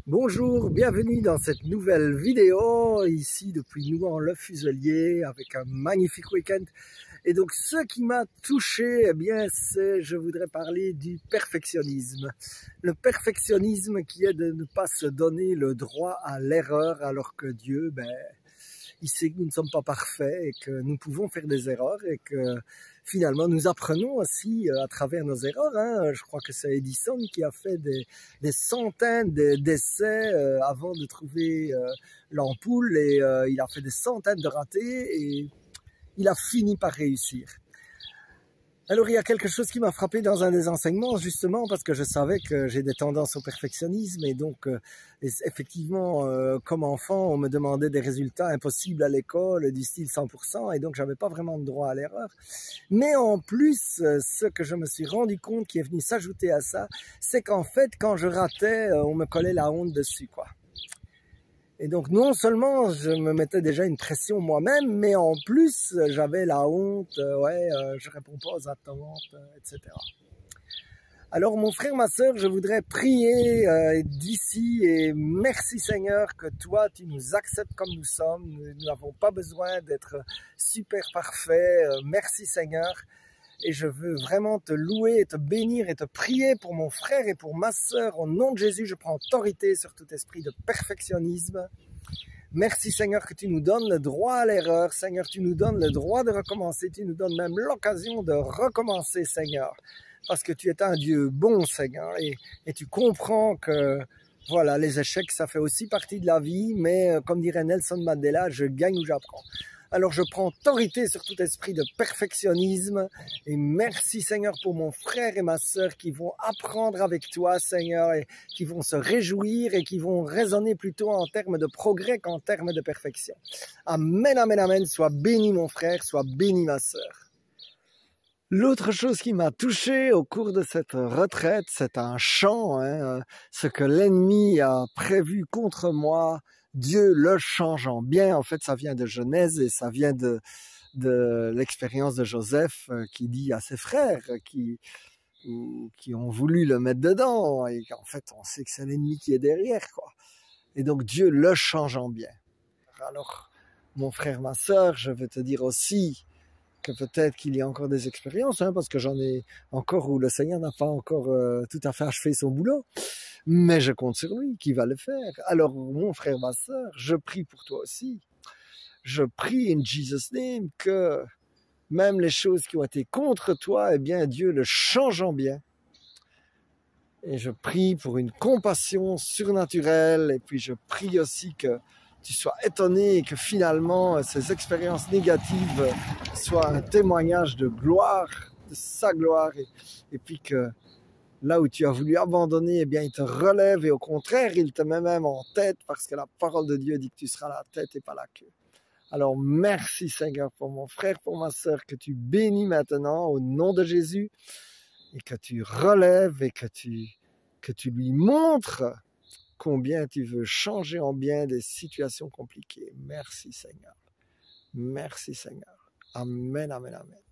Bonjour, bienvenue dans cette nouvelle vidéo, ici depuis Nouan-le-Fuselier avec un magnifique week-end. Et donc ce qui m'a touché, eh bien, je voudrais parler du perfectionnisme. Le perfectionnisme qui est de ne pas se donner le droit à l'erreur alors que Dieu, il sait que nous ne sommes pas parfaits et que nous pouvons faire des erreurs et que finalement nous apprenons aussi à travers nos erreurs. Je crois que c'est Edison qui a fait des centaines d'essais avant de trouver l'ampoule et il a fait des centaines de ratés et il a fini par réussir. Alors il y a quelque chose qui m'a frappé dans un des enseignements, justement parce que je savais que j'ai des tendances au perfectionnisme et donc effectivement comme enfant on me demandait des résultats impossibles à l'école du style 100% et donc j'avais pas vraiment de droit à l'erreur. Mais en plus ce que je me suis rendu compte qui est venu s'ajouter à ça, c'est qu'en fait quand je ratais on me collait la honte dessus quoi. Et donc non seulement je me mettais déjà une pression moi-même, mais en plus j'avais la honte, je réponds pas aux attentes, etc. Alors mon frère, ma sœur, je voudrais prier d'ici et merci Seigneur que toi tu nous acceptes comme nous sommes, nous n'avons pas besoin d'être super parfaits, merci Seigneur. Et je veux vraiment te louer et te bénir et te prier pour mon frère et pour ma sœur. Au nom de Jésus, je prends autorité sur tout esprit de perfectionnisme. Merci Seigneur que tu nous donnes le droit à l'erreur. Seigneur, tu nous donnes le droit de recommencer. Tu nous donnes même l'occasion de recommencer, Seigneur. Parce que tu es un Dieu bon, Seigneur. Et tu comprends que voilà, les échecs, ça fait aussi partie de la vie. Mais comme dirait Nelson Mandela, je gagne ou j'apprends. Alors je prends autorité sur tout esprit de perfectionnisme et merci Seigneur pour mon frère et ma sœur qui vont apprendre avec toi Seigneur et qui vont se réjouir et qui vont raisonner plutôt en termes de progrès qu'en termes de perfection. Amen, amen, amen. Sois béni mon frère, sois béni ma sœur. L'autre chose qui m'a touché au cours de cette retraite, c'est un chant, ce que l'ennemi a prévu contre moi, Dieu le change en bien. En fait, ça vient de Genèse et ça vient de l'expérience de Joseph qui dit à ses frères qui ont voulu le mettre dedans et qu'en fait, on sait que c'est l'ennemi qui est derrière, quoi. Et donc, Dieu le change en bien. Alors, mon frère, ma sœur, je veux te dire aussi que peut-être qu'il y a encore des expériences, parce que j'en ai encore où le Seigneur n'a pas encore tout à fait achevé son boulot, mais je compte sur lui qui va le faire. Alors mon frère, ma sœur, je prie pour toi aussi. Je prie in Jesus' name que même les choses qui ont été contre toi, eh bien Dieu le change en bien. Et je prie pour une compassion surnaturelle et puis je prie aussi que tu sois étonné et que finalement ces expériences négatives soient un témoignage de gloire, de sa gloire et puis que là où tu as voulu abandonner, eh bien il te relève et au contraire il te met même en tête parce que la parole de Dieu dit que tu seras la tête et pas la queue. Alors merci Seigneur pour mon frère, pour ma sœur, que tu bénis maintenant au nom de Jésus et que tu relèves et que tu lui montres combien tu veux changer en bien des situations compliquées. Merci Seigneur. Merci Seigneur. Amen, amen, amen.